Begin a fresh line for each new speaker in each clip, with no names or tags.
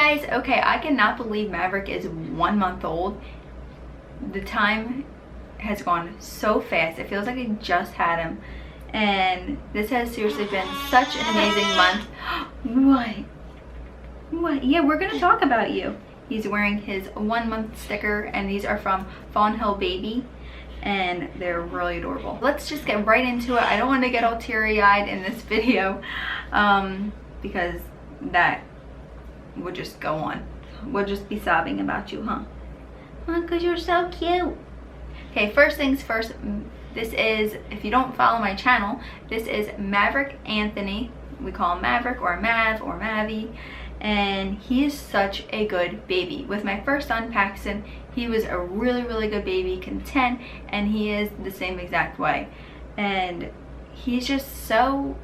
guys, okay, I cannot believe Maverick is 1 month old. The time has gone so fast. It feels like I just had him. And this has seriously been such an amazing month. What? Yeah, we're gonna talk about you. He's wearing his 1 month sticker, and these are from Fawn Hill Baby, and they're really adorable. Let's just get right into it. I don't want to get all teary-eyed in this video because that would just go on. We'll just be sobbing about you, huh? Because you're so cute. Okay, first things first, this is, if you don't follow my channel, this is Maverick Anthony. We call him Maverick or Mav or Mavi, and he is such a good baby. With my first son, Paxton, he was a really good baby, content, and he is the same exact way. And he's just so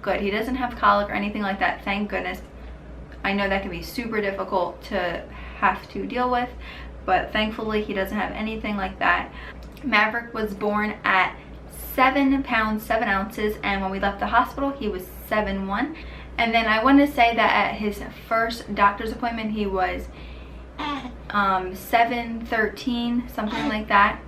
good. He doesn't have colic or anything like that, thank goodness. I know that can be super difficult to have to deal with, but thankfully he doesn't have anything like that. Maverick was born at 7 pounds 7 ounces, and when we left the hospital he was 7'1". And then I want to say that at his first doctor's appointment he was 7'13", something like that,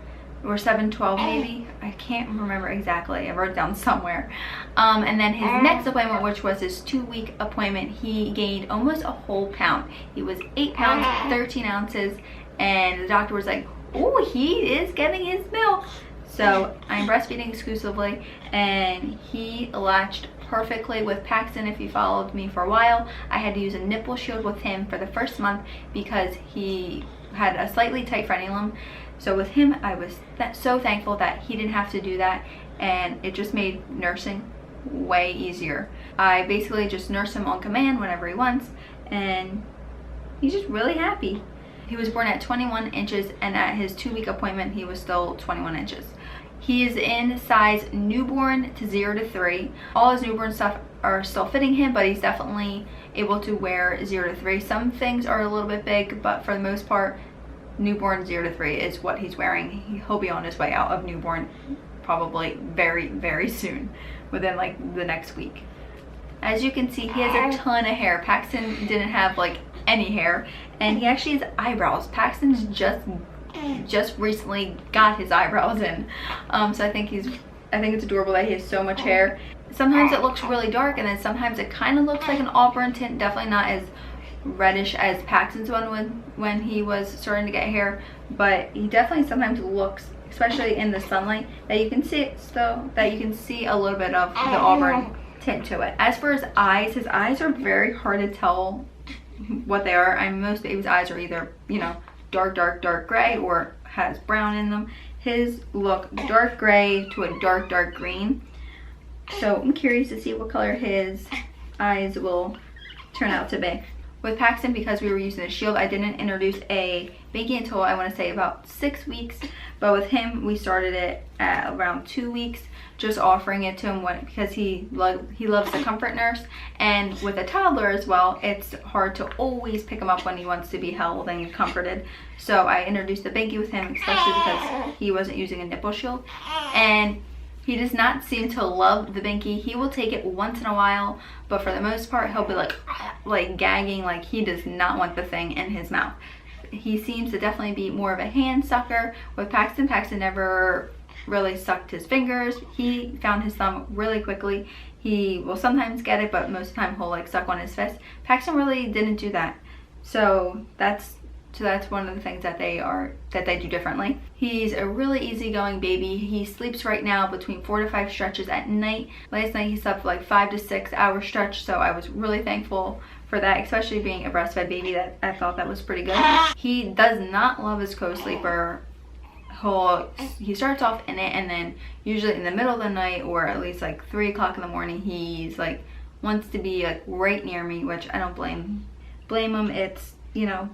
or 7'12" maybe. I can't remember exactly. I wrote it down somewhere. And then his next appointment, which was his 2-week appointment, he gained almost a whole pound. He was 8 pounds 13 ounces, and the doctor was like, oh, he is getting his milk. So I'm breastfeeding exclusively, and he latched perfectly with Paxton. If you followed me for a while, I had to use a nipple shield with him for the first month because he had a slightly tight frenulum. So with him, I was so thankful that he didn't have to do that, and it just made nursing way easier. I basically just nurse him on command whenever he wants, and he's just really happy. He was born at 21 inches, and at his 2-week appointment, he was still 21 inches. He is in size newborn to 0 to 3. All his newborn stuff are still fitting him, but he's definitely able to wear 0 to 3. Some things are a little bit big, but for the most part, newborn 0 to 3 is what he's wearing. He'll be on his way out of newborn probably very soon, within like the next week. As you can see, he has a ton of hair. Paxton didn't have like any hair, and he actually has eyebrows. Paxton's just recently got his eyebrows in, so I think it's adorable that he has so much hair. Sometimes it looks really dark, and then sometimes it kind of looks like an auburn tint. Definitely not as reddish as Paxton's one when he was starting to get hair, but he definitely sometimes looks, especially in the sunlight, that you can see a little bit of the auburn tint to it. As for his eyes are very hard to tell what they are. I mean, most babies' eyes are either, you know, dark gray or has brown in them. His look dark gray to a dark green. So I'm curious to see what color his eyes will turn out to be. With Paxton, because we were using the shield, I didn't introduce a binky until I want to say about 6 weeks. But with him, we started it at around 2 weeks, just offering it to him because he loves the comfort nurse. And with a toddler as well, it's hard to always pick him up when he wants to be held and comforted. So I introduced the binky with him, especially because he wasn't using a nipple shield. And he does not seem to love the binky. He will take it once in a while, but for the most part, he'll be like gagging, like he does not want the thing in his mouth. He seems to definitely be more of a hand sucker. With Paxton, never really sucked his fingers. He found his thumb really quickly. He will sometimes get it, but most of the time he'll like suck on his fist. Paxton really didn't do that. So that's one of the things that they do differently. He's a really easygoing baby. He sleeps right now between 4 to 5 stretches at night. Last night he slept for like 5 to 6 hour stretch, so I was really thankful for that, especially being a breastfed baby. That I thought that was pretty good. He does not love his co-sleeper. He starts off in it, and then usually in the middle of the night, or at least like 3 o'clock in the morning, he's like wants to be like right near me, which I don't blame him. It's, you know,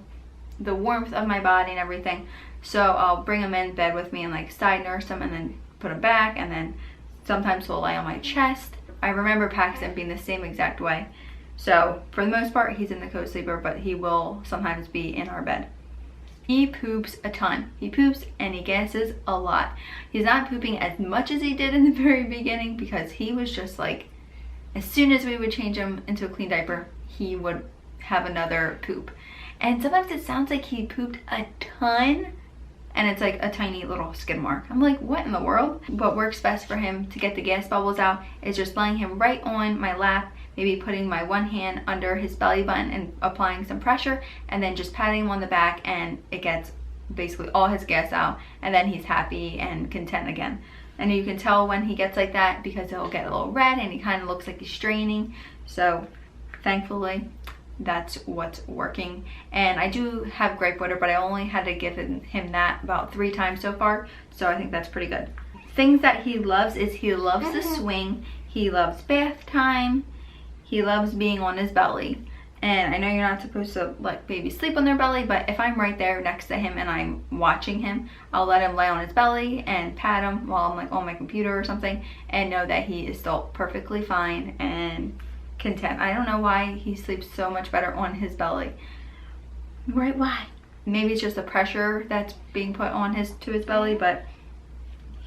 the warmth of my body and everything. So I'll bring him in bed with me and like side nurse him, and then put him back, and then sometimes he'll lay on my chest. I remember Paxton being the same exact way. So for the most part, he's in the co-sleeper, but he will sometimes be in our bed. He poops a ton. He poops and he gasses a lot. He's not pooping as much as he did in the very beginning, because he was just like, as soon as we would change him into a clean diaper, he would have another poop. And sometimes it sounds like he pooped a ton and it's like a tiny little skid mark. I'm like, what in the world? What works best for him to get the gas bubbles out is just laying him right on my lap, maybe putting my one hand under his belly button and applying some pressure, and then just patting him on the back, and it gets basically all his gas out, and then he's happy and content again. And you can tell when he gets like that because he'll get a little red and he kind of looks like he's straining. So thankfully that's what's working. And I do have grape water, but I only had to give him that about 3 times so far, so I think that's pretty good. Things that he loves is he loves the swing, he loves bath time, he loves being on his belly. And I know you're not supposed to let babies sleep on their belly, but if I'm right there next to him and I'm watching him, I'll let him lay on his belly and pat him while I'm like on my computer or something, and know that he is still perfectly fine and content. I don't know why he sleeps so much better on his belly. Right, why? Maybe it's just the pressure that's being put on to his belly, but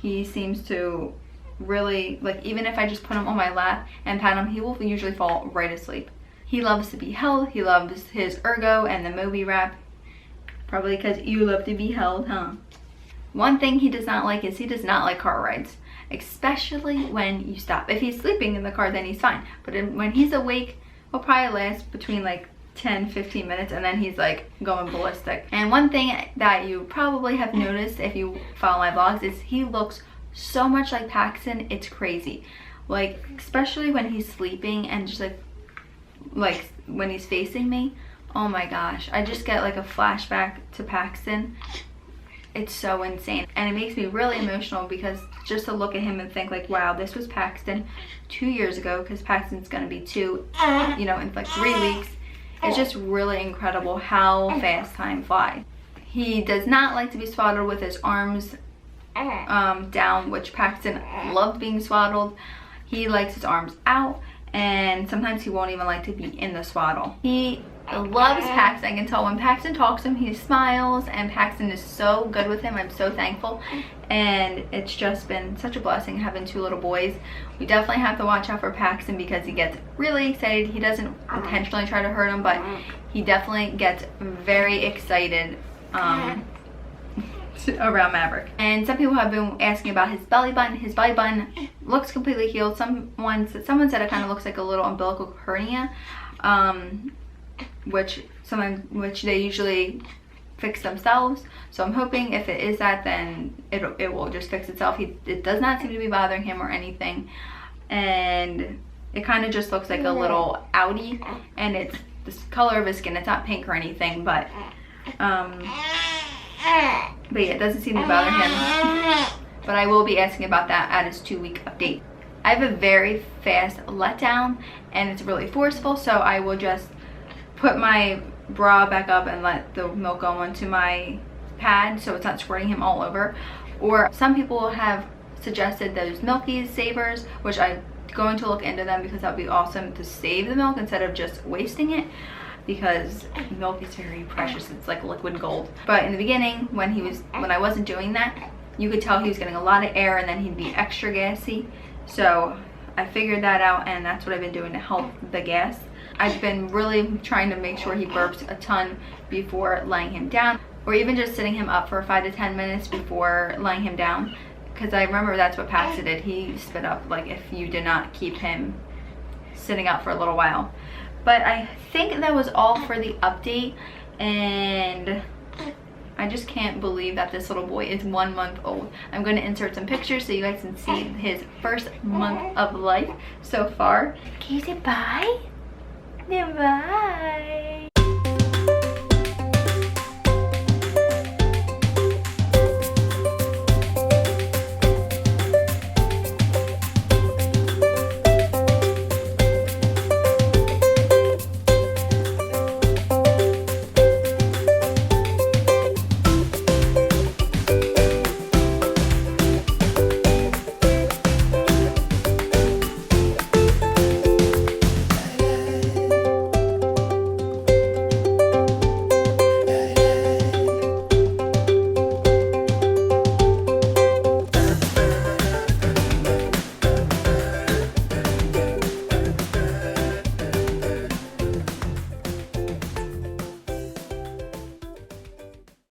he seems to really, like, even if I just put him on my lap and pat him, he will usually fall right asleep. He loves to be held. He loves his ergo and the Moby wrap. Probably because you love to be held, huh? One thing he does not like is he does not like car rides, especially when you stop. If he's sleeping in the car, then he's fine. But when he's awake, he'll probably last between like 10-15 minutes, and then he's like going ballistic. And one thing that you probably have noticed if you follow my vlogs is he looks so much like Paxton. It's crazy. Like, especially when he's sleeping and just like when he's facing me, oh my gosh, I just get like a flashback to Paxton. It's so insane, and it makes me really emotional because just to look at him and think like, wow, this was Paxton 2 years ago, because Paxton's gonna be 2, you know, in like 3 weeks. It's just really incredible how fast time flies. He does not like to be swaddled with his arms down, which Paxton loved being swaddled. He likes his arms out, and sometimes he won't even like to be in the swaddle. He loves Paxton. I can tell when Paxton talks to him, he smiles, and Paxton is so good with him. I'm so thankful, and it's just been such a blessing having 2 little boys. We definitely have to watch out for Paxton because he gets really excited. He doesn't intentionally try to hurt him, but he definitely gets very excited around Maverick. And some people have been asking about his belly button. His belly button looks completely healed. Someone said it kind of looks like a little umbilical hernia, which they usually fix themselves. So I'm hoping if it is that, then it will just fix itself. It does not seem to be bothering him or anything, and it kind of just looks like a little outie, and it's the color of his skin. It's not pink or anything, but yeah, it doesn't seem to bother him. But I will be asking about that at his 2-week update. I have a very fast letdown, and it's really forceful, so I will just put my bra back up and let the milk go onto my pad so it's not squirting him all over. Or some people have suggested those Milky Savers, which I'm going to look into them because that would be awesome to save the milk instead of just wasting it, because milk is very precious. It's like liquid gold. But in the beginning, when I wasn't doing that, you could tell he was getting a lot of air, and then he'd be extra gassy. So I figured that out, and that's what I've been doing to help the gas. I've been really trying to make sure he burps a ton before laying him down, or even just sitting him up for 5 to 10 minutes before laying him down, because I remember that's what Paxton did. He spit up like if you did not keep him sitting up for a little while. But I think that was all for the update, and I just can't believe that this little boy is 1 month old. I'm going to insert some pictures so you guys can see his first month of life so far. Can you say bye? Bye.